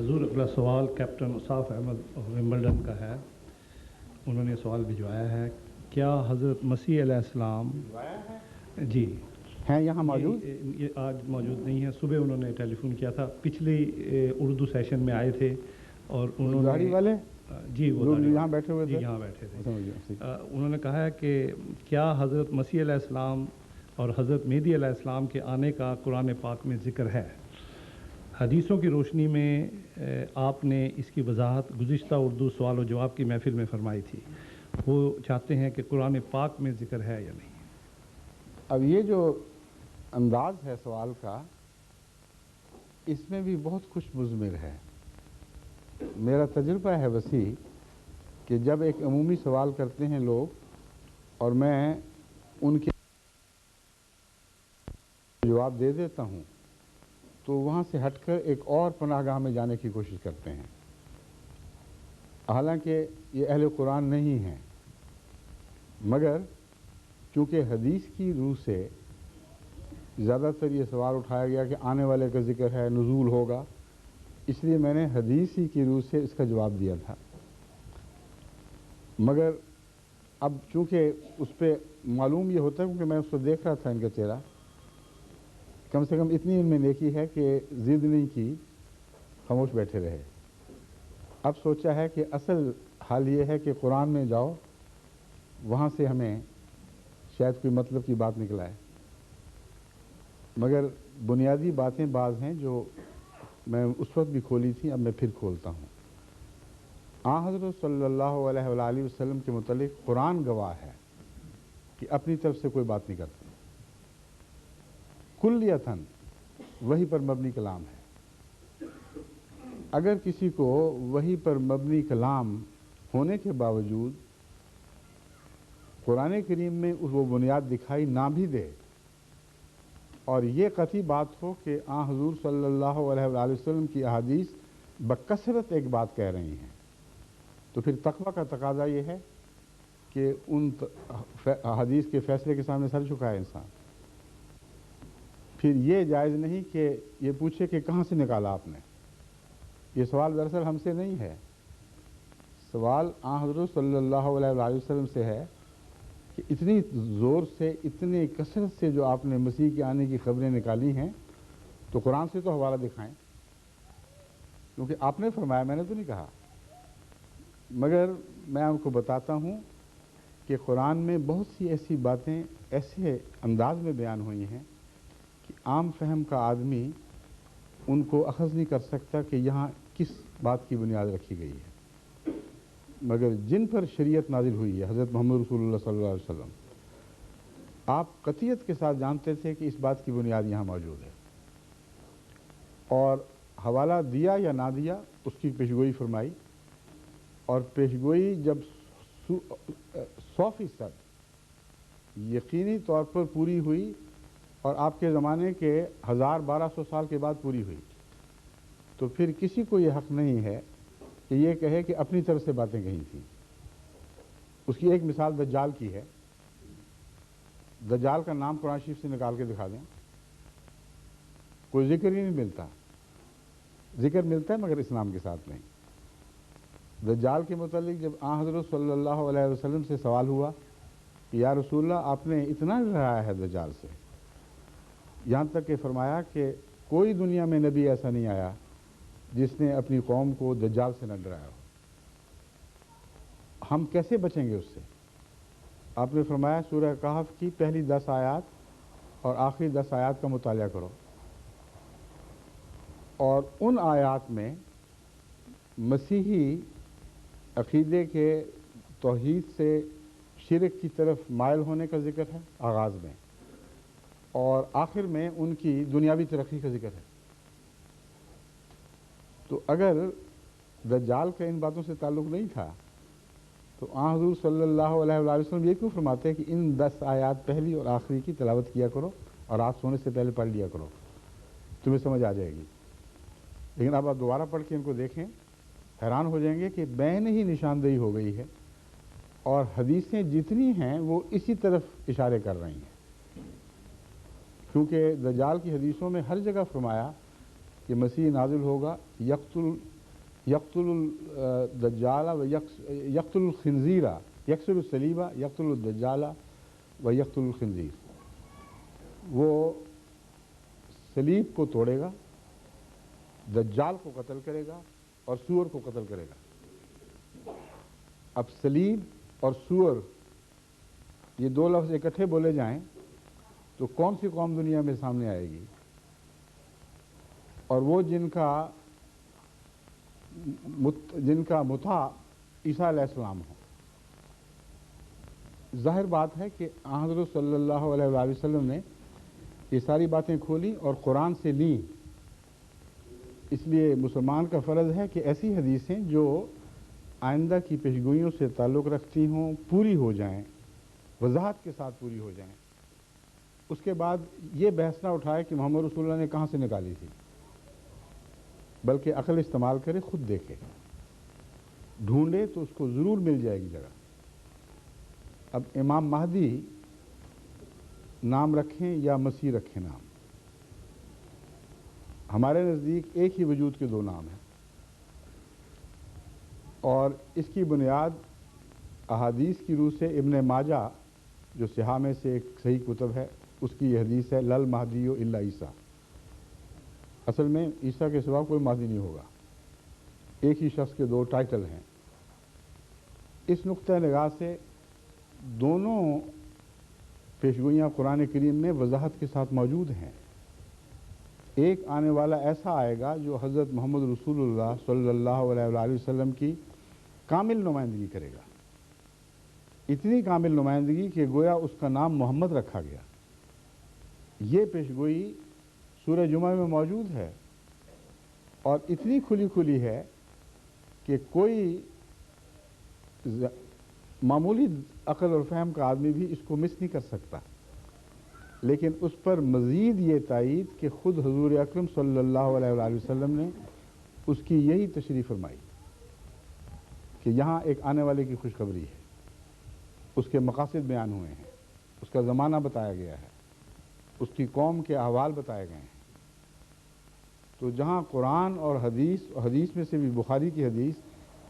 حضور اگلا سوال کیپٹن اصاف احمد ومبلڈن کا ہے. انہوں نے سوال بھجوایا ہے, کیا حضرت مسیح علیہ السلام جی ہیں یہاں موجود؟ یہ آج موجود نہیں ہیں. صبح انہوں نے ٹیلی فون کیا تھا, پچھلی اردو سیشن میں آئے تھے اور انہوں نے داڑھی والے جی وہ یہاں بیٹھے ہوئے تھے, یہاں بیٹھے تھے. انہوں نے کہا ہے کہ کیا حضرت مسیح علیہ السلام اور حضرت مہدی علیہ السلام کے آنے کا قرآن پاک میں ذکر ہے؟ حدیثوں کی روشنی میں آپ نے اس کی وضاحت گزشتہ اردو سوال و جواب کی محفل میں فرمائی تھی. وہ چاہتے ہیں کہ قرآن پاک میں ذکر ہے یا نہیں. اب یہ جو انداز ہے سوال کا, اس میں بھی بہت خوش مضمر ہے. میرا تجربہ ہے وسیع کہ جب ایک عمومی سوال کرتے ہیں لوگ اور میں ان کے جواب دے دیتا ہوں تو وہاں سے ہٹ کر ایک اور پناہ گاہ میں جانے کی کوشش کرتے ہیں, حالانکہ یہ اہل قرآن نہیں ہیں. مگر چونکہ حدیث کی روح سے زیادہ تر یہ سوال اٹھایا گیا کہ آنے والے کا ذکر ہے, نزول ہوگا, اس لیے میں نے حدیث ہی کی روح سے اس کا جواب دیا تھا. مگر اب چونکہ اس پہ معلوم یہ ہوتا ہے, کیونکہ میں اس کو دیکھ رہا تھا ان کا چہرہ, کم سے کم اتنی ان میں نیکی ہے کہ ضد نہیں کی, خاموش بیٹھے رہے. اب سوچا ہے کہ اصل حال یہ ہے کہ قرآن میں جاؤ, وہاں سے ہمیں شاید کوئی مطلب کی بات نکل آئے. مگر بنیادی باتیں بعض ہیں جو میں اس وقت بھی کھولی تھی, اب میں پھر کھولتا ہوں. حضرت صلی اللہ علیہ وآلہ وسلم کے متعلق قرآن گواہ ہے کہ اپنی طرف سے کوئی بات نہیں کرتے, کلیتاً وحی پر مبنی کلام ہے. اگر کسی کو وحی پر مبنی کلام ہونے کے باوجود قرآن کریم میں وہ بنیاد دکھائی نہ بھی دے, اور یہ قطعی بات ہو کہ حضور صلی اللہ علیہ وآلہ وسلم کی احادیث بکثرت ایک بات کہہ رہی ہیں, تو پھر تقویٰ کا تقاضا یہ ہے کہ ان حدیث کے فیصلے کے سامنے سر جھکائے انسان. پھر یہ جائز نہیں کہ یہ پوچھے کہ کہاں سے نکالا آپ نے. یہ سوال دراصل ہم سے نہیں ہے, سوال حضرت صلی اللہ علیہ وآلہ وسلم سے ہے کہ اتنی زور سے, اتنی کثرت سے جو آپ نے مسیح کے آنے کی خبریں نکالی ہیں, تو قرآن سے تو حوالہ دکھائیں, کیونکہ آپ نے فرمایا, میں نے تو نہیں کہا. مگر میں ان کو بتاتا ہوں کہ قرآن میں بہت سی ایسی باتیں ایسے انداز میں بیان ہوئی ہیں کہ عام فہم کا آدمی ان کو اخذ نہیں کر سکتا کہ یہاں کس بات کی بنیاد رکھی گئی ہے. مگر جن پر شریعت نازل ہوئی ہے, حضرت محمد رسول اللہ صلی اللہ علیہ وسلم, آپ قطعیت کے ساتھ جانتے تھے کہ اس بات کی بنیاد یہاں موجود ہے, اور حوالہ دیا یا نہ دیا اس کی پیشگوئی فرمائی. اور پیشگوئی جب 100% یقینی طور پر پوری ہوئی, اور آپ کے زمانے کے 1200 سال کے بعد پوری ہوئی, تو پھر کسی کو یہ حق نہیں ہے کہ یہ کہے کہ اپنی طرف سے باتیں کہی تھیں. اس کی ایک مثال دجال کی ہے. دجال کا نام قرآن شریف سے نکال کے دکھا دیں, کوئی ذکر ہی نہیں ملتا. ذکر ملتا ہے مگر اسلام کے ساتھ نہیں. دجال کے متعلق جب حضرت صلی اللہ علیہ وسلم سے سوال ہوا کہ یا رسول اللہ آپ نے اتنا ڈرایا ہے دجال سے, یہاں تک کہ فرمایا کہ کوئی دنیا میں نبی ایسا نہیں آیا جس نے اپنی قوم کو دجال سے نہ ڈرایا ہو, ہم کیسے بچیں گے اس سے؟ آپ نے فرمایا سورہ کہف کی پہلی 10 آیات اور آخری 10 آیات کا مطالعہ کرو, اور ان آیات میں مسیحی عقیدے کے توحید سے شرک کی طرف مائل ہونے کا ذکر ہے آغاز میں, اور آخر میں ان کی دنیاوی ترقی کا ذکر ہے. تو اگر دجال کا ان باتوں سے تعلق نہیں تھا تو حضور صلی اللہ علیہ وآلہ وسلم یہ کیوں فرماتے ہیں کہ ان 10 آیات پہلی اور آخری کی تلاوت کیا کرو اور رات سونے سے پہلے پڑھ لیا کرو, تمہیں سمجھ آ جائے گی. لیکن اب آپ دوبارہ پڑھ کے ان کو دیکھیں, حیران ہو جائیں گے کہ بین ہی نشاندہی ہو گئی ہے, اور حدیثیں جتنی ہیں وہ اسی طرف اشارے کر رہی ہیں. کیونکہ دجال کی حدیثوں میں ہر جگہ فرمایا کہ مسیح نازل ہوگا, یقتل یقتل الدجال و یقتل الخنزیر، یکسر الصلیب، یقتل الدجال و یقتل الخنزیر، وہ صلیب کو توڑے گا، دجال کو قتل کرے گا اور سور کو قتل کرے گا۔ اب صلیب اور سور یہ دو لفظ اکٹھے بولے جائیں تو کون سی قوم دنیا میں سامنے آئے گی؟ اور وہ جن کا متع عیسیٰ علیہ السلام ہو۔ ظاہر بات ہے کہ حضرت صلی اللہ علیہ وآلہ وسلم نے یہ ساری باتیں کھولی اور قرآن سے لیں۔ اس لیے مسلمان کا فرض ہے کہ ایسی حدیثیں جو آئندہ کی پیشگوئیوں سے تعلق رکھتی ہوں پوری ہو جائیں، وضاحت کے ساتھ پوری ہو جائیں۔ اس کے بعد یہ بحث نہ اٹھائے کہ محمد رسول اللہ نے کہاں سے نکالی تھی، بلکہ عقل استعمال کرے، خود دیکھے، ڈھونڈے تو اس کو ضرور مل جائے گی جگہ۔ اب امام مہدی نام رکھیں یا مسیح رکھیں نام، ہمارے نزدیک ایک ہی وجود کے دو نام ہیں، اور اس کی بنیاد احادیث کی روح سے ابن ماجہ جو صحاح میں سے ایک صحیح کتب ہے، اس کی یہ حدیث ہے، لل مہدی الا عیسیٰ۔ اصل میں عیسیٰ کے سوا کوئی مہدی نہیں ہوگا، ایک ہی شخص کے دو ٹائٹل ہیں۔ اس نقطۂ نگاہ سے دونوں پیشگوئیاں قرآن کریم میں وضاحت کے ساتھ موجود ہیں۔ ایک آنے والا ایسا آئے گا جو حضرت محمد رسول اللہ صلی اللہ علیہ وآلہ وسلم کی کامل نمائندگی کرے گا، اتنی کامل نمائندگی کہ گویا اس کا نام محمد رکھا گیا۔ یہ پیشگوئی سورہ جمعہ میں موجود ہے اور اتنی کھلی کھلی ہے کہ کوئی معمولی عقل اور فہم کا آدمی بھی اس کو مس نہیں کر سکتا۔ لیکن اس پر مزید یہ تائید کہ خود حضور اکرم صلی اللہ علیہ وآلہ وسلم نے اس کی یہی تشریح فرمائی کہ یہاں ایک آنے والے کی خوشخبری ہے، اس کے مقاصد بیان ہوئے ہیں، اس کا زمانہ بتایا گیا ہے، اس کی قوم کے احوال بتائے گئے ہیں۔ تو جہاں قرآن اور حدیث میں سے بھی بخاری کی حدیث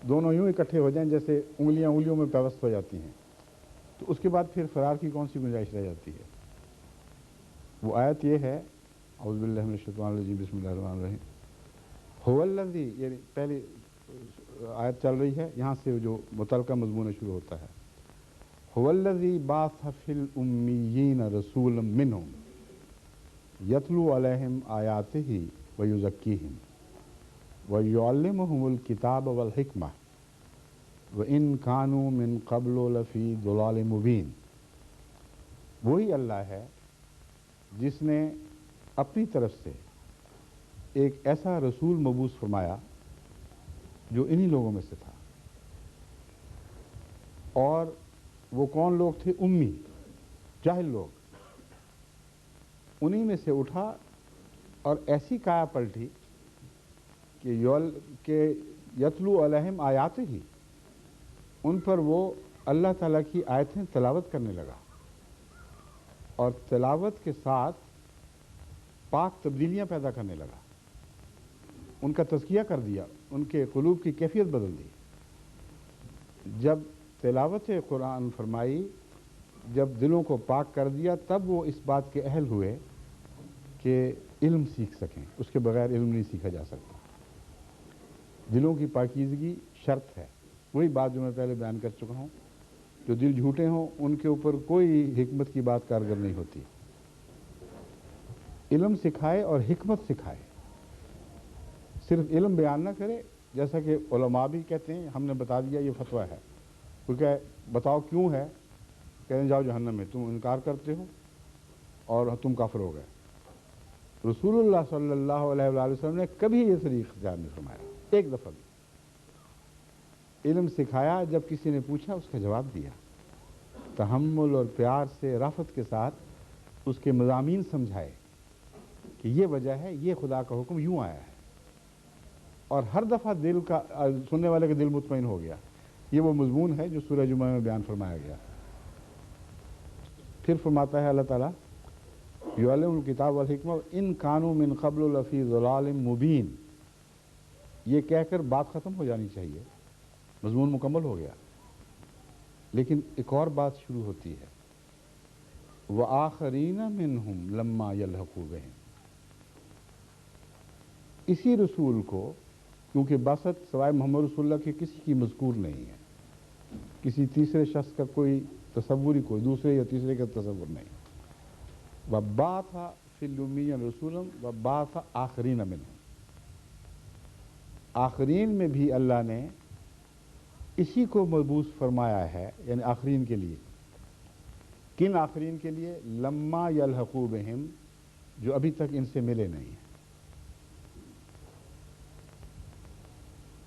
دونوں یوں اکٹھے ہو جائیں جیسے انگلیاں میں پیوست ہو جاتی ہیں، تو اس کے بعد پھر فرار کی کون سی گنجائش رہ جاتی ہے؟ وہ آیت یہ ہے، اعوذ باللہ من الشیطان الرجیم، بسم اللہ الرحمن الرحیم، هو الذی، یعنی پہلی آیت چل رہی ہے، یہاں سے جو متعلقہ مضمون شروع ہوتا ہے، هو الذی بعث فی الامیین رسولا منہم یتلو علیہم آیاتہ ویزکیہم ویعلمہم الکتاب والحکمہ وَإِن كَانُوا مِن قَبْلُ لَفِي ضَلَالٍ مُبِينٍ۔ وہی اللہ ہے جس نے اپنی طرف سے ایک ایسا رسول مبعوث فرمایا جو انہی لوگوں میں سے تھا، اور وہ کون لوگ تھے؟ امی، جاہل لوگ۔ انہی میں سے اٹھا اور ایسی کایا پلٹی کہ یتلو علیہم آیات ہی، ان پر وہ اللہ تعالیٰ کی آیتیں تلاوت کرنے لگا، اور تلاوت کے ساتھ پاک تبدیلیاں پیدا کرنے لگا، ان کا تزکیہ کر دیا، ان کے قلوب کی کیفیت بدل دی۔ جب تلاوت قرآن فرمائی، جب دلوں کو پاک کر دیا، تب وہ اس بات کے اہل ہوئے کہ علم سیکھ سکیں، اس کے بغیر علم نہیں سیکھا جا سکتا۔ دلوں کی پاکیزگی شرط ہے، وہی بات جو میں پہلے بیان کر چکا ہوں، جو دل جھوٹے ہوں ان کے اوپر کوئی حکمت کی بات کارگر نہیں ہوتی۔ علم سکھائے اور حکمت سکھائے، صرف علم بیان نہ کرے، جیسا کہ علماء بھی کہتے ہیں ہم نے بتا دیا یہ فتویٰ ہے، کوئی کہے بتاؤ کیوں ہے، کہتے ہیں جاؤ جہنم میں، تم انکار کرتے ہو اور تم کافر ہو گئے۔ رسول اللہ صلی اللہ علیہ وآلہ وسلم نے کبھی یہ طریق اختیار نہیں فرمایا، ایک دفعہ بھی۔ علم سکھایا، جب کسی نے پوچھا اس کا جواب دیا، تحمل اور پیار سے رافت کے ساتھ اس کے مضامین سمجھائے کہ یہ وجہ ہے، یہ خدا کا حکم یوں آیا ہے، اور ہر دفعہ دل کا سننے والے کا دل مطمئن ہو گیا۔ یہ وہ مضمون ہے جو سورہ جمعہ میں بیان فرمایا گیا۔ پھر فرماتا ہے اللہ تعالیٰ، یعلم الکتاب والحکمہ ان کانوا من قبل لفی ضلال مبین، یہ کہہ کر بات ختم ہو جانی چاہیے، مضمون مکمل ہو گیا، لیکن ایک اور بات شروع ہوتی ہے، وَآخَرِينَ مِنْهُمْ لَمَّا يَلْحَقُوا بِهِمْ۔ اسی رسول کو، کیونکہ باسط سوائے محمد رسول اللہ کے کسی کی مذکور نہیں ہے، کسی تیسرے شخص کا کوئی تصور ہی، کوئی دوسرے یا تیسرے کا تصور نہیں، وَبَعَثَ فِي الْأُمِّيِّينَ رَسُولًا وَبَعَثَ آخَرِينَ مِنْهُمْ۔ آخرین میں بھی اللہ نے اسی کو مبعوث فرمایا ہے، یعنی آخرین کے لیے۔ کن آخرین کے لیے؟ لما یلحقوا بہم، جو ابھی تک ان سے ملے نہیں ہیں۔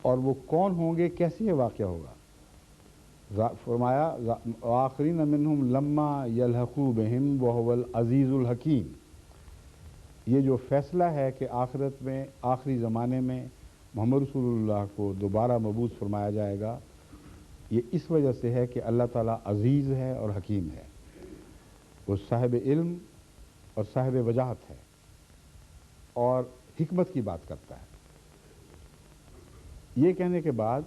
اور وہ کون ہوں گے، کیسے یہ واقعہ ہوگا؟ فرمایا آخرین منہم لما یلحقوا بہم وہو العزیز الحکیم۔ یہ جو فیصلہ ہے کہ آخرت میں، آخری زمانے میں محمد رسول اللہ کو دوبارہ مبعوث فرمایا جائے گا، یہ اس وجہ سے ہے کہ اللہ تعالیٰ عزیز ہے اور حکیم ہے، وہ صاحب علم اور صاحب وجاہت ہے اور حکمت کی بات کرتا ہے۔ یہ کہنے کے بعد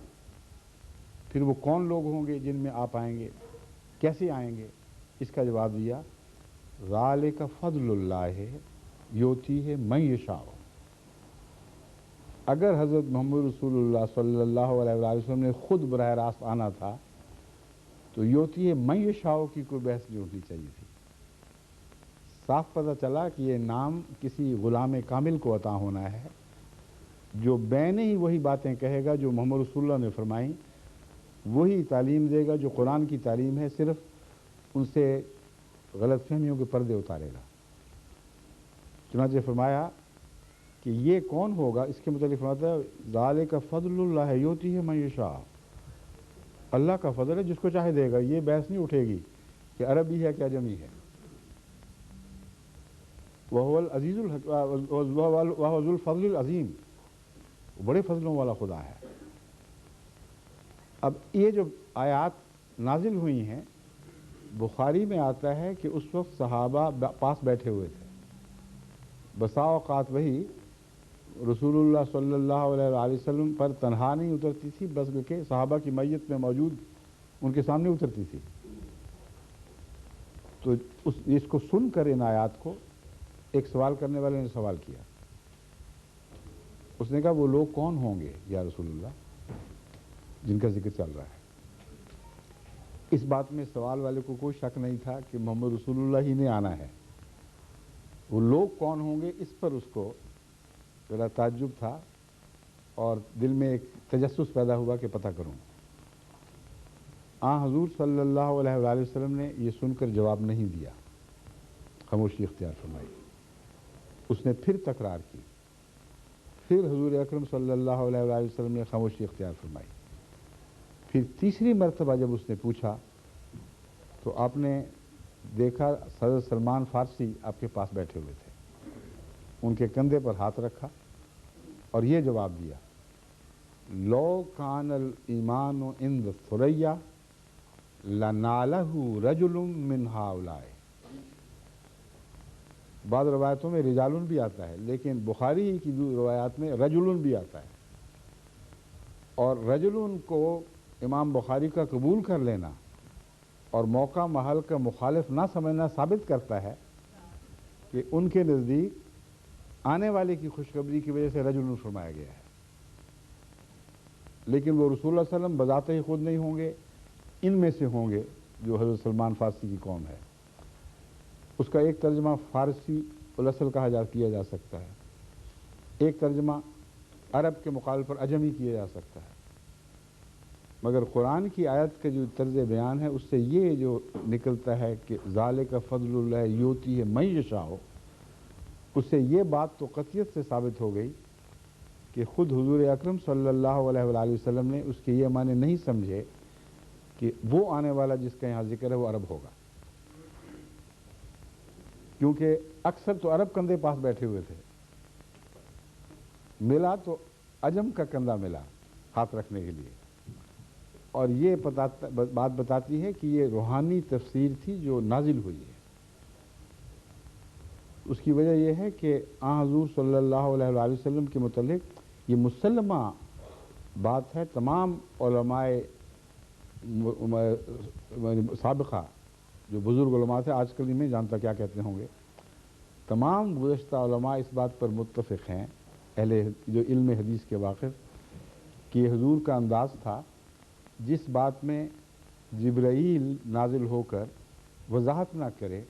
پھر وہ کون لوگ ہوں گے جن میں آپ آئیں گے، کیسے آئیں گے؟ اس کا جواب دیا، ذالک فضل اللہ یؤتیہ من یشاء۔ اگر حضرت محمد رسول اللہ صلی اللہ علیہ وسلم نے خود براہ راست آنا تھا تو یؤتیہ من یشاء کی کوئی بحث نہیں اٹھنی چاہیے تھی۔ صاف پتہ چلا کہ یہ نام کسی غلام کامل کو عطا ہونا ہے، جو بین ہی وہی باتیں کہے گا جو محمد رسول اللہ نے فرمائیں، وہی تعلیم دے گا جو قرآن کی تعلیم ہے، صرف ان سے غلط فہمیوں کے پردے اتارے گا۔ چنانچہ فرمایا کہ یہ کون ہوگا، اس کے متعلق فرماتا ہے ذالک فضل اللہ یؤتیہ من یشاء۔ اللہ کا فضل ہے، جس کو چاہے دے گا، یہ بحث نہیں اٹھے گی کہ عربی ہے کہ عجمی ہے۔ وہو العزیز وہو ذو الفضل العظیم، بڑے فضلوں والا خدا ہے۔ اب یہ جو آیات نازل ہوئی ہیں، بخاری میں آتا ہے کہ اس وقت صحابہ پاس بیٹھے ہوئے تھے، بسا اوقات وہی رسول اللہ صلی اللہ علیہ وآلہ وسلم پر تنہا نہیں اترتی تھی، بلکہ صحابہ کی میت میں موجود ان کے سامنے اترتی تھی۔ تو اس کو سن کر ان آیات کو ایک سوال کرنے والے نے سوال کیا، اس نے کہا وہ لوگ کون ہوں گے یا رسول اللہ جن کا ذکر چل رہا ہے؟ اس بات میں سوال والے کو کوئی شک نہیں تھا کہ محمد رسول اللہ ہی نے آنا ہے۔ وہ لوگ کون ہوں گے، اس پر اس کو ذرا تعجب تھا اور دل میں ایک تجسس پیدا ہوا کہ پتہ کروں۔ حضور صلی اللہ علیہ وآلہ وسلم نے یہ سن کر جواب نہیں دیا، خاموشی اختیار فرمائی۔ اس نے پھر تکرار کی، پھر حضور اکرم صلی اللہ علیہ وآلہ وسلم نے خاموشی اختیار فرمائی۔ پھر تیسری مرتبہ جب اس نے پوچھا تو آپ نے دیکھا حضرت سلمان فارسی آپ کے پاس بیٹھے ہوئے تھے، ان کے کندھے پر ہاتھ رکھا اور یہ جواب دیا، لو کان الایمان عند ثریا لنالہ رجل من ہؤلاء۔ بعض روایتوں میں رجالن بھی آتا ہے، لیکن بخاری کی روایات میں رجلن بھی آتا ہے، اور رجلن کو امام بخاری کا قبول کر لینا اور موقع محل کا مخالف نہ سمجھنا ثابت کرتا ہے کہ ان کے نزدیک آنے والے کی خوشخبری کی وجہ سے رجل فرمایا گیا ہے، لیکن وہ رسول اللہ صلی اللہ علیہ وسلم بذات ہی خود نہیں ہوں گے، ان میں سے ہوں گے جو حضرت سلمان فارسی کی قوم ہے۔ اس کا ایک ترجمہ فارسی الاصل کیا جا سکتا ہے، ایک ترجمہ عرب کے مقابل پر عجمی کیا جا سکتا ہے، مگر قرآن کی آیت کا جو طرز بیان ہے اس سے یہ جو نکلتا ہے کہ ذالک فضل اللہ یؤتیہ من یشاء، اس سے یہ بات تو قطعیت سے ثابت ہو گئی کہ خود حضور اکرم صلی اللہ علیہ وآلہ وسلم نے اس کے یہ معنی نہیں سمجھے کہ وہ آنے والا جس کا یہاں ذکر ہے وہ عرب ہوگا، کیونکہ اکثر تو عرب کندھے پاس بیٹھے ہوئے تھے، ملا تو عجم کا کندھا ملا ہاتھ رکھنے کے لیے، اور یہ بات بتاتی ہے کہ یہ روحانی تفسیر تھی جو نازل ہوئی ہے۔ اس کی وجہ یہ ہے کہ حضور صلی اللہ علیہ وآلہ وسلم کے متعلق یہ مسلمہ بات ہے تمام علماء سابقہ جو بزرگ علماء تھے، آج کل نہیں جانتا کیا کہتے ہوں گے، تمام گزشتہ علماء اس بات پر متفق ہیں، جو علم حدیث کے واقف، کہ حضور کا انداز تھا جس بات میں جبرائیل نازل ہو کر وضاحت نہ کرے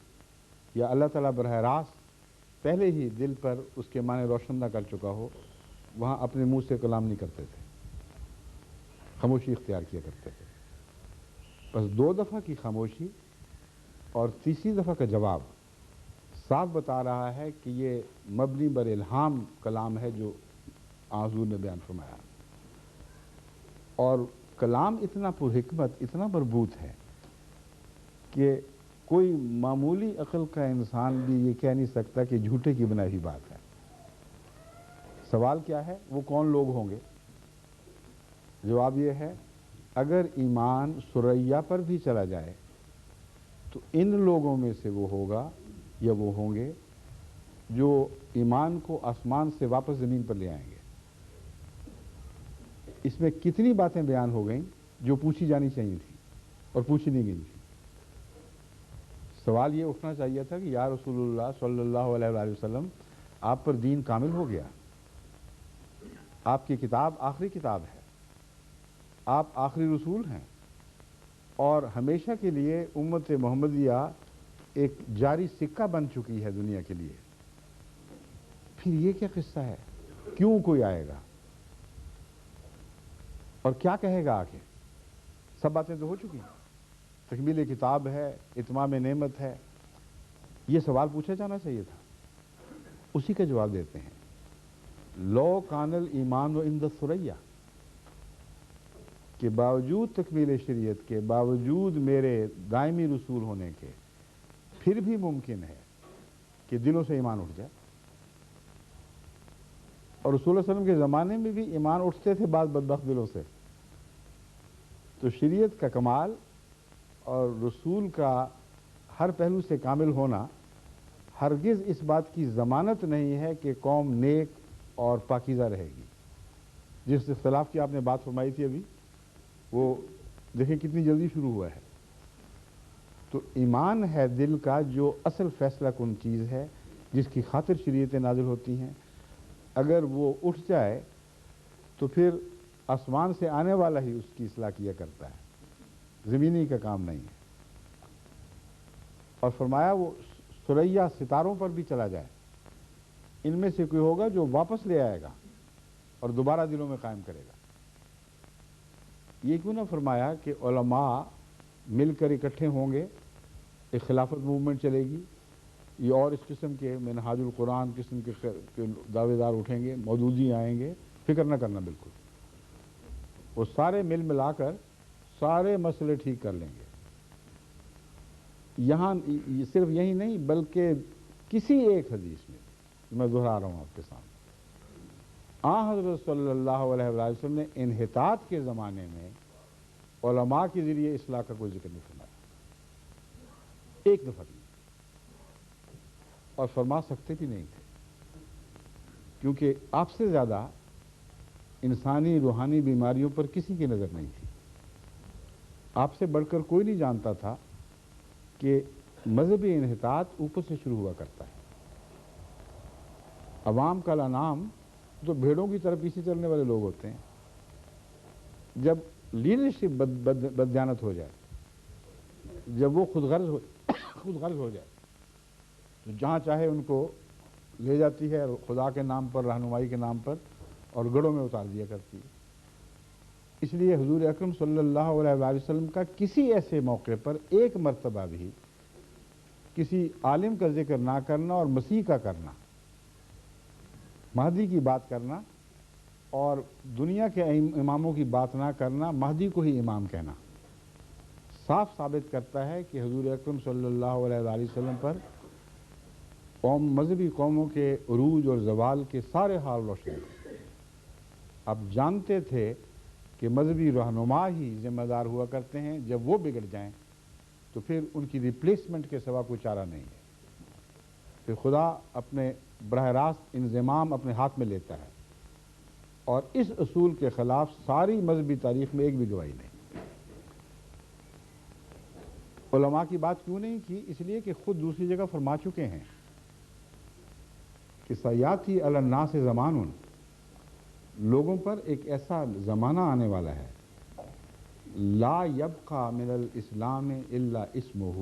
یا اللہ تعالیٰ براہ راست پہلے ہی دل پر اس کے معنی روشن نہ کر چکا ہو، وہاں اپنے منہ سے کلام نہیں کرتے تھے، خاموشی اختیار کیا کرتے تھے۔ بس 2 دفعہ کی خاموشی اور تیسری دفعہ کا جواب صاف بتا رہا ہے کہ یہ مبنی بر الہام کلام ہے جو حضور نے بیان فرمایا، اور کلام اتنا پر حکمت، اتنا مربوط ہے کہ کوئی معمولی عقل کا انسان بھی یہ کہہ نہیں سکتا کہ جھوٹے کی بنائی ہوئی بات ہے۔ سوال کیا ہے؟ وہ کون لوگ ہوں گے؟ جواب یہ ہے، اگر ایمان ثریا پر بھی چلا جائے تو ان لوگوں میں سے وہ ہوگا یا وہ ہوں گے جو ایمان کو آسمان سے واپس زمین پر لے آئیں گے۔ اس میں کتنی باتیں بیان ہو گئیں جو پوچھی جانی چاہیے تھی اور پوچھی نہیں گئی تھی۔ سوال یہ اٹھنا چاہیے تھا کہ یا رسول اللہ صلی اللہ علیہ وآلہ وسلم، آپ پر دین کامل ہو گیا، آپ کی کتاب آخری کتاب ہے، آپ آخری رسول ہیں، اور ہمیشہ کے لیے امت محمدیہ ایک جاری سکہ بن چکی ہے دنیا کے لیے، پھر یہ کیا قصہ ہے؟ کیوں کوئی آئے گا اور کیا کہے گا آگے؟ سب باتیں تو ہو چکی ہیں، تکمیل کتاب ہے، اتمام نعمت ہے، یہ سوال پوچھا جانا چاہیے تھا، اسی کا جواب دیتے ہیں۔ لو کان الایمان عند الثریا، کہ باوجود تکمیل شریعت کے، باوجود میرے دائمی رسول ہونے کے، پھر بھی ممکن ہے کہ دلوں سے ایمان اٹھ جائے، اور رسول اللہ علیہ وسلم کے زمانے میں بھی ایمان اٹھتے تھے بعض بدبخت دلوں سے۔ تو شریعت کا کمال اور رسول کا ہر پہلو سے کامل ہونا ہرگز اس بات کی ضمانت نہیں ہے کہ قوم نیک اور پاکیزہ رہے گی۔ جس اختلاف کی آپ نے بات فرمائی تھی ابھی، وہ دیکھیں کتنی جلدی شروع ہوا ہے۔ تو ایمان ہے دل کا جو اصل فیصلہ کن چیز ہے، جس کی خاطر شریعتیں نازل ہوتی ہیں۔ اگر وہ اٹھ جائے تو پھر آسمان سے آنے والا ہی اس کی اصلاح کیا کرتا ہے، زمینی کا کام نہیں ہے۔ اور فرمایا وہ ثریا ستاروں پر بھی چلا جائے، ان میں سے کوئی ہوگا جو واپس لے آئے گا اور دوبارہ دلوں میں قائم کرے گا۔ یہ کیوں نہ فرمایا کہ علماء مل کر اکٹھے ہوں گے، ایک خلافت موومنٹ چلے گی، یہ اور اس قسم کے منہاج القرآن قسم کے دعوے دار اٹھیں گے، مودودی آئیں گے، فکر نہ کرنا بالکل، وہ سارے مل ملا کر سارے مسئلے ٹھیک کر لیں گے۔ یہاں صرف یہی نہیں بلکہ کسی ایک حدیث میں میں دہرا رہا ہوں آپ کے سامنے، حضرت صلی اللہ علیہ وسلم نے انحطاط کے زمانے میں علماء کے ذریعے اصلاح کا کوئی ذکر نہیں فرمایا، ایک دفعہ بھی، اور فرما سکتے بھی نہیں تھے، کیونکہ آپ سے زیادہ انسانی روحانی بیماریوں پر کسی کی نظر نہیں تھی۔ آپ سے بڑھ کر کوئی نہیں جانتا تھا کہ مذہبی انحطاط اوپر سے شروع ہوا کرتا ہے۔ عوام کا الانام تو بھیڑوں کی طرف پیچھے چلنے والے لوگ ہوتے ہیں۔ جب لیڈرشپ بددیانت ہو جائے، جب وہ خود غرض ہو جائے تو جہاں چاہے ان کو لے جاتی ہے، خدا کے نام پر، رہنمائی کے نام پر، اور گڑھوں میں اتار دیا کرتی ہے۔ اس لیے حضور اکرم صلی اللہ علیہ وآلہ وسلم کا کسی ایسے موقع پر ایک مرتبہ بھی کسی عالم کا ذکر نہ کرنا اور مسیح کا کرنا، مہدی کی بات کرنا اور دنیا کے اماموں کی بات نہ کرنا، مہدی کو ہی امام کہنا، صاف ثابت کرتا ہے کہ حضور اکرم صلی اللہ علیہ وآلہ وسلم پر مذہبی قوموں کے عروج اور زوال کے سارے حال روشن تھے۔ اب جانتے تھے کہ مذہبی رہنما ہی ذمہ دار ہوا کرتے ہیں، جب وہ بگڑ جائیں تو پھر ان کی ریپلیسمنٹ کے سوا کوئی چارہ نہیں ہے، پھر خدا اپنے براہ راست انضمام اپنے ہاتھ میں لیتا ہے۔ اور اس اصول کے خلاف ساری مذہبی تاریخ میں ایک بھی گواہی نہیں۔ علماء کی بات کیوں نہیں کی؟ اس لیے کہ خود دوسری جگہ فرما چکے ہیں کہ سیاتی علی الناس زمان، لوگوں پر ایک ایسا زمانہ آنے والا ہے، لا یبقى من الاسلام الا اسمہ،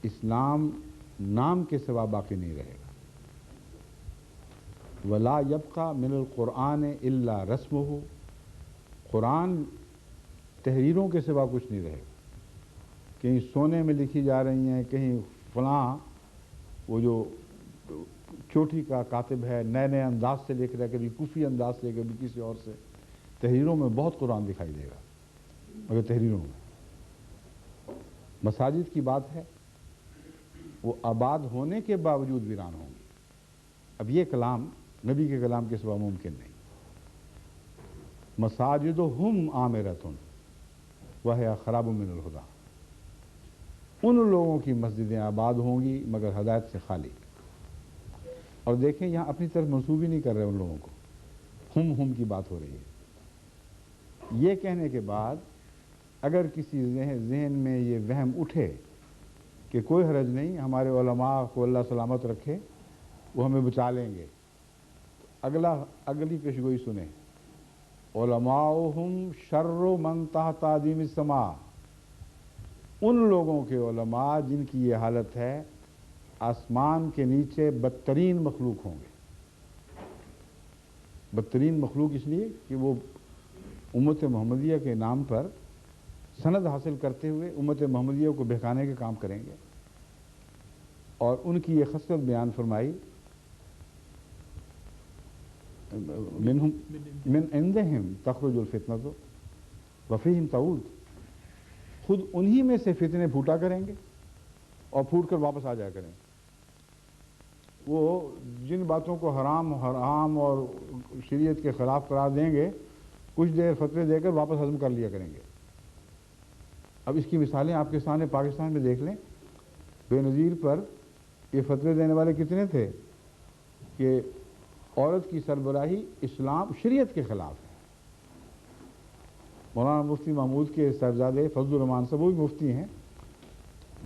اسلام نام کے سوا باقی نہیں رہے گا، ولا یبقى من القرآن الا رسمہ، قرآن تحریروں کے سوا کچھ نہیں رہے گا، کہیں سونے میں لکھی جا رہی ہیں، کہیں فلاں وہ جو چوٹی کا کاتب ہے نئے نئے انداز سے لکھ رہا ہے، کبھی کوفی انداز سے، کبھی کسی اور سے، تحریروں میں بہت قرآن دکھائی دے گا، مگر تحریروں میں مساجد کی بات ہے وہ آباد ہونے کے باوجود ویران ہوں گی۔ اب یہ کلام نبی کے کلام کے سوا ممکن نہیں۔ مساجدہم عامرۃ وہی خراب من الہدی، ان لوگوں کی مسجدیں آباد ہوں گی مگر ہدایت سے خالی۔ اور دیکھیں یہاں اپنی طرف منسوب ہی نہیں کر رہے ان لوگوں کو، ہم کی بات ہو رہی ہے۔ یہ کہنے کے بعد اگر کسی ذہن میں یہ وہم اٹھے کہ کوئی حرج نہیں، ہمارے علماء کو اللہ سلامت رکھے، وہ ہمیں بچا لیں گے، تو اگلی پیشگوئی سنیں، علماؤہم شر من تحت ادیم السماء، ان لوگوں کے علماء جن کی یہ حالت ہے آسمان کے نیچے بدترین مخلوق ہوں گے۔ بدترین مخلوق اس لیے کہ وہ امت محمدیہ کے نام پر سند حاصل کرتے ہوئے امت محمدیہ کو بہکانے کے کام کریں گے، اور ان کی یہ خصلت بیان فرمائی، من عندہم تخرج الفتنۃ وفیہم تعود، خود انہی میں سے فتنے پھوٹا کریں گے اور پھوٹ کر واپس آ جایا کریں گے۔ وہ جن باتوں کو حرام اور شریعت کے خلاف قرار دیں گے، کچھ دیر فتوے دے کر واپس ہضم کر لیا کریں گے۔ اب اس کی مثالیں آپ کے سامنے پاکستان میں دیکھ لیں، بے نظیر پر یہ فتوے دینے والے کتنے تھے کہ عورت کی سربراہی اسلام شریعت کے خلاف ہے۔ مولانا مفتی محمود کے صاحبزادے فضل الرحمان صاحب، وہ بھی مفتی ہیں،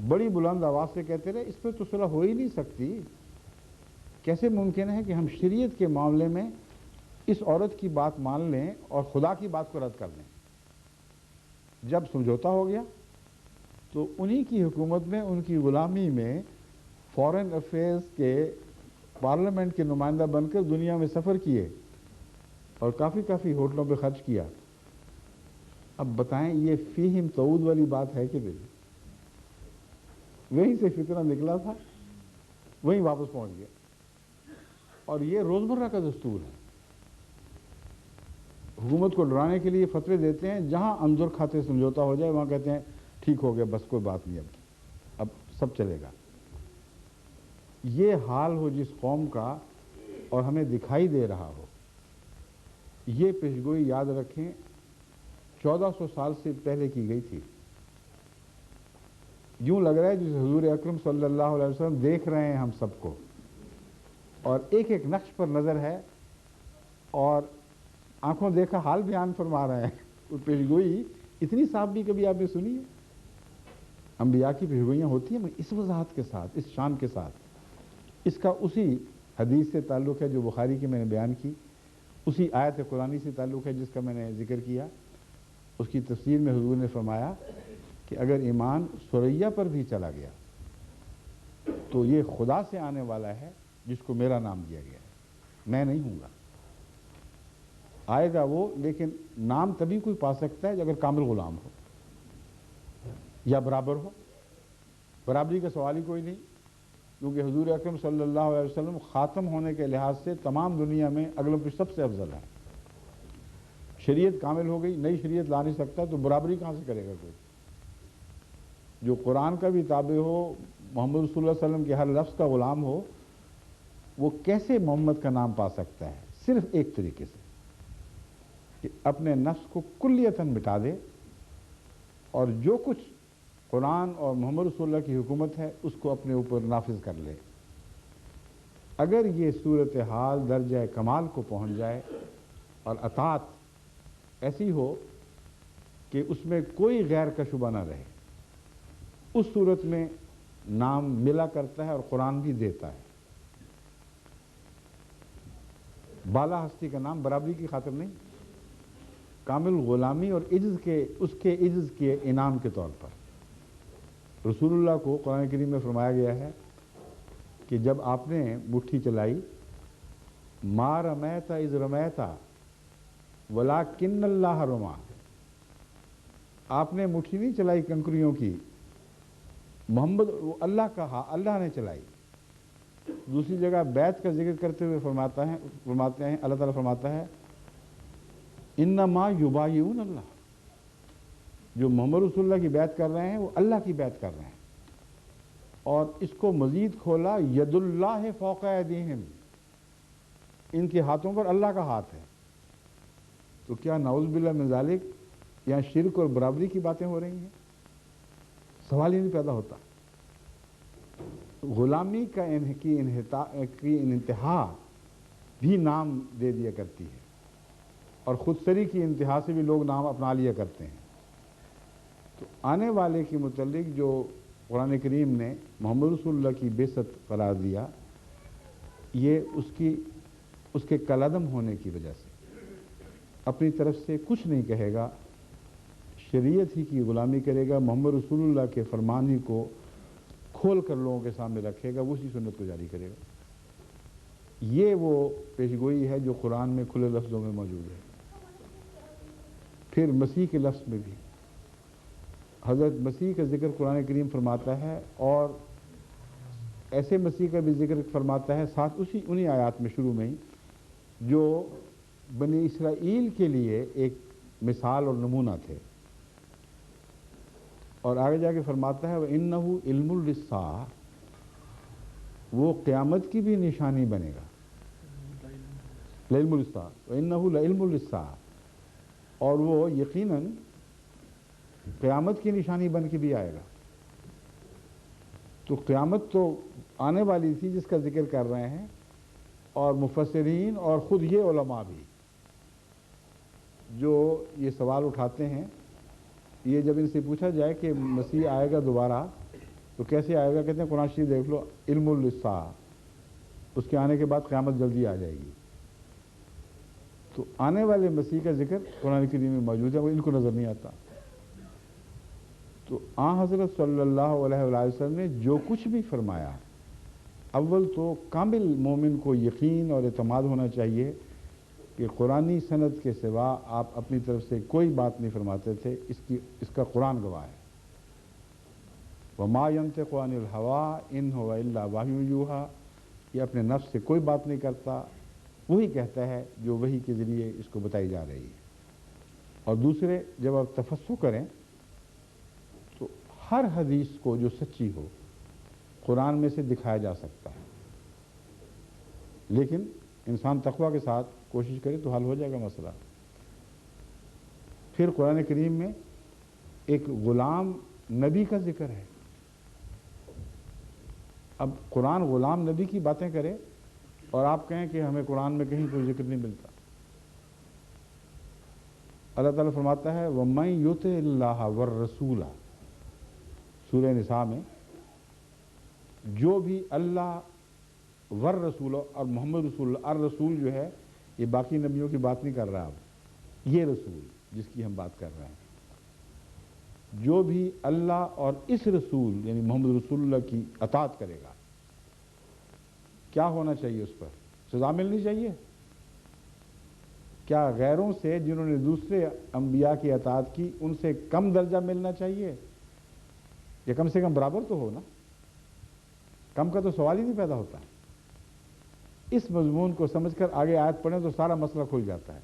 بڑی بلند آواز سے کہتے رہے اس پہ تو صلح ہو ہی نہیں سکتی، کیسے ممکن ہے کہ ہم شریعت کے معاملے میں اس عورت کی بات مان لیں اور خدا کی بات کو رد کر دیں۔ جب سمجھوتا ہو گیا تو انہی کی حکومت میں، ان کی غلامی میں فارن افیئرز کے پارلیمنٹ کے نمائندہ بن کر دنیا میں سفر کیے اور کافی ہوٹلوں پہ خرچ کیا۔ اب بتائیں یہ فیہم تعود والی بات ہے کہ نہیں؟ وہیں سے فتنہ نکلا تھا، وہیں واپس پہنچ گیا، اور یہ روزمرہ کا دستور ہے۔ حکومت کو ڈرانے کے لیے فتوے دیتے ہیں، جہاں انظر کھاتے سمجھوتا ہو جائے وہاں کہتے ہیں ٹھیک ہو گیا، بس کوئی بات نہیں، اب سب چلے گا۔ یہ حال ہو جس قوم کا اور ہمیں دکھائی دے رہا ہو، یہ پیشگوئی یاد رکھیں 1400 سال سے پہلے کی گئی تھی۔ یوں لگ رہا ہے جسے حضور اکرم صلی اللہ علیہ وسلم دیکھ رہے ہیں ہم سب کو، اور ایک ایک نقش پر نظر ہے، اور آنکھوں دیکھا حال بیان فرما رہے ہیں۔ وہ پیشگوئی اتنی صاف بھی کبھی آپ نے سنی ہے؟ انبیاء کی پیشگوئیاں ہوتی ہیں اس وضاحت کے ساتھ، اس شان کے ساتھ۔ اس کا اسی حدیث سے تعلق ہے جو بخاری کی میں نے بیان کی، اسی آیت قرآنی سے تعلق ہے جس کا میں نے ذکر کیا۔ اس کی تفسیر میں حضور نے فرمایا کہ اگر ایمان ثریا پر بھی چلا گیا تو یہ خدا سے آنے والا ہے جس کو میرا نام دیا گیا ہے، میں نہیں ہوں گا۔ آئے گا وہ، لیکن نام تبھی کوئی پا سکتا ہے اگر کامل غلام ہو یا برابر ہو۔ برابری کا سوال ہی کوئی نہیں، کیونکہ حضور اکرم صلی اللہ علیہ وسلم خاتم ہونے کے لحاظ سے تمام دنیا میں اگلوں پہ سب سے افضل ہے۔ شریعت کامل ہو گئی، نئی شریعت لا نہیں سکتا تو برابری کہاں سے کرے گا کوئی؟ جو قرآن کا بھی تابع ہو، محمد رسول اللہ علیہ وسلم کے ہر لفظ کا غلام ہو، وہ کیسے محمد کا نام پا سکتا ہے؟ صرف ایک طریقے سے کہ اپنے نفس کو کلیتاً مٹا دے اور جو کچھ قرآن اور محمد رسول اللہ کی حکومت ہے اس کو اپنے اوپر نافذ کر لے۔ اگر یہ صورتحال درجہ کمال کو پہنچ جائے اور اطاعت ایسی ہو کہ اس میں کوئی غیر کا شبہ نہ رہے، اس صورت میں نام ملا کرتا ہے اور قرآن بھی دیتا ہے۔ بالا ہستی کا نام برابری کی خاطر نہیں، کامل غلامی اور عجز کے، اس کے عجز کے انعام کے طور پر۔ رسول اللہ کو قرآن کریم میں فرمایا گیا ہے کہ جب آپ نے مٹھی چلائی، ما رمیت اذ رمیت ولکن اللہ رما، آپ نے مٹھی نہیں چلائی کنکریوں کی، محمد اللہ کہا، اللہ نے چلائی۔ دوسری جگہ بیعت کا ذکر کرتے ہوئے فرماتے ہیں اللہ تعالیٰ فرماتا ہے انما یبایعون اللہ، جو محمد رسول اللہ کی بیعت کر رہے ہیں وہ اللہ کی بیعت کر رہے ہیں۔ اور اس کو مزید کھولا، ید اللہ فوق ایدیہم، ان کے ہاتھوں پر اللہ کا ہاتھ ہے۔ تو کیا نعوذ باللہ من ذالک یہاں شرک اور برابری کی باتیں ہو رہی ہیں؟ سوال ہی نہیں پیدا ہوتا۔ غلامی کی انتہا بھی نام دے دیا کرتی ہے، اور خود سری کی انتہا سے بھی لوگ نام اپنا لیا کرتے ہیں۔ تو آنے والے کے متعلق جو قرآن کریم نے محمد رسول اللہ کی بعثت قرار دیا، یہ اس کے کالعدم ہونے کی وجہ سے اپنی طرف سے کچھ نہیں کہے گا، شریعت ہی کی غلامی کرے گا، محمد رسول اللہ کے فرمان ہی کو کھول کر لوگوں کے سامنے رکھے گا، اسی سنت کو جاری کرے گا۔ یہ وہ پیشگوئی ہے جو قرآن میں کھلے لفظوں میں موجود ہے۔ پھر مسیح کے لفظ میں بھی حضرت مسیح کا ذکر قرآن کریم فرماتا ہے، اور ایسے مسیح کا بھی ذکر فرماتا ہے ساتھ انہی آیات میں شروع میں ہی، جو بنی اسرائیل کے لیے ایک مثال اور نمونہ تھے۔ اور آگے جا کے فرماتا ہے وَإِنَّهُ عِلْمٌ لِلسَّاعَةِ، وہ قیامت کی بھی نشانی بنے گا۔ لعلم للساعة وَإِنَّهُ لَعِلْمٌ لِلسَّاعَةِ، اور وہ یقیناً قیامت کی نشانی بن کے بھی آئے گا۔ تو قیامت تو آنے والی تھی جس کا ذکر کر رہے ہیں، اور مفسرین اور خود یہ علماء بھی جو یہ سوال اٹھاتے ہیں، یہ جب ان سے پوچھا جائے کہ مسیح آئے گا دوبارہ تو کیسے آئے گا، کہتے ہیں قرآن شریف دیکھ لو، علم للساعة، اس کے آنے کے بعد قیامت جلدی آ جائے گی۔ تو آنے والے مسیح کا ذکر قرآن کریم میں موجود ہے، وہ ان کو نظر نہیں آتا۔ تو حضرت صلی اللہ علیہ وسلم نے جو کچھ بھی فرمایا، اول تو کامل مومن کو یقین اور اعتماد ہونا چاہیے کہ قرآنی سند کے سوا آپ اپنی طرف سے کوئی بات نہیں فرماتے تھے، اس کا قرآن گواہ ہے۔ وَمَا يَنْطِقُ عَنِ الْهَوَىٰ إِنْ هُوَ إِلَّا وَحْيٌ يُوحَىٰ، یہ اپنے نفس سے کوئی بات نہیں کرتا، وہی کہتا ہے جو وحی کے ذریعے اس کو بتائی جا رہی ہے۔ اور دوسرے، جب آپ تفسر کریں تو ہر حدیث کو جو سچی ہو قرآن میں سے دکھایا جا سکتا ہے، لیکن انسان تقویٰ کے ساتھ کوشش کرے تو حل ہو جائے گا مسئلہ۔ پھر قرآن کریم میں ایک غلام نبی کا ذکر ہے۔ اب قرآن غلام نبی کی باتیں کرے اور آپ کہیں کہ ہمیں قرآن میں کہیں کوئی ذکر نہیں ملتا۔ اللہ تعالیٰ فرماتا ہے وَمَن يُطِعِ اللَّهَ وَالرَّسُولَ، سورہ نساء میں، جو بھی اللہ والرسول اور محمد رسول اللہ، الرسول جو ہے یہ باقی نبیوں کی بات نہیں کر رہا، اب یہ رسول جس کی ہم بات کر رہے ہیں، جو بھی اللہ اور اس رسول یعنی محمد رسول اللہ کی اطاعت کرے گا، کیا ہونا چاہیے؟ اس پر سزا ملنی چاہیے۔ کیا غیروں سے جنہوں نے دوسرے انبیاء کی اطاعت کی ان سے کم درجہ ملنا چاہیے، یا کم سے کم برابر تو ہو نا؟ کم کا تو سوال ہی نہیں پیدا ہوتا۔ اس مضمون کو سمجھ کر آگے آیت پڑھیں تو سارا مسئلہ کھل جاتا ہے۔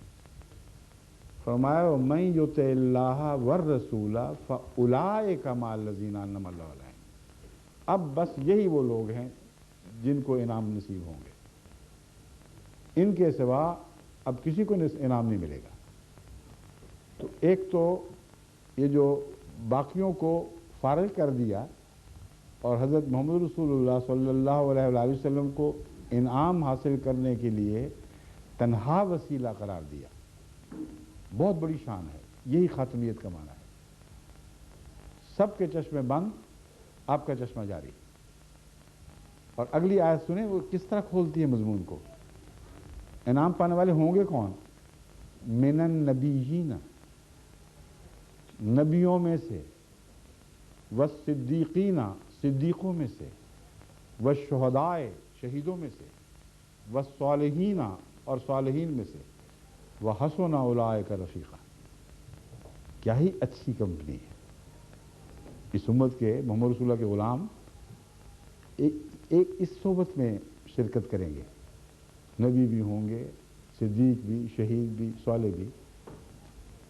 فرمایا وَمَن يُطِعِ اللَّهَ وَالرَّسُولَ فَأُولَٰئِكَ مَعَ الَّذِينَ أَنْعَمَ اللَّهُ عَلَيْهِمْ، اب بس یہی وہ لوگ ہیں جن کو انعام نصیب ہوں گے، ان کے سوا اب کسی کو انعام نہیں ملے گا۔ تو ایک تو یہ جو باقیوں کو فارغ کر دیا اور حضرت محمد رسول اللہ صلی اللہ علیہ وآلہ وسلم کو انعام حاصل کرنے کے لیے تنہا وسیلہ قرار دیا، بہت بڑی شان ہے، یہی خاتمیت کا معنی ہے۔ سب کے چشمے بند، آپ کا چشمہ جاری۔ اور اگلی آیت سنیں وہ کس طرح کھولتی ہے مضمون کو۔ انعام پانے والے ہوں گے کون؟ من النبیین، نبیوں میں سے، والصدیقین، صدیقوں میں سے، والشہداء، شہیدوں میں سے، والصالحین، اور صالحین میں سے، وحسن اولئک رفیقا۔ کیا ہی اچھی کمپنی ہے۔ اس امت کے محمد رسول اللہ کے غلام ایک اس صحبت میں شرکت کریں گے، نبی بھی ہوں گے، صدیق بھی، شہید بھی، صالح بھی۔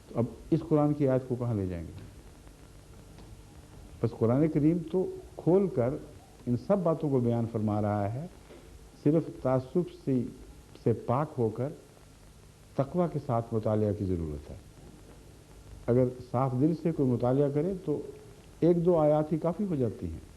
تو اب اس قرآن کی آیت کو کہاں لے جائیں گے؟ بس قرآن کریم تو کھول کر ان سب باتوں کو بیان فرما رہا ہے، صرف تعصب سے پاک ہو کر تقوی کے ساتھ مطالعہ کی ضرورت ہے۔ اگر صاف دل سے کوئی مطالعہ کرے تو ایک دو آیات ہی کافی ہو جاتی ہیں۔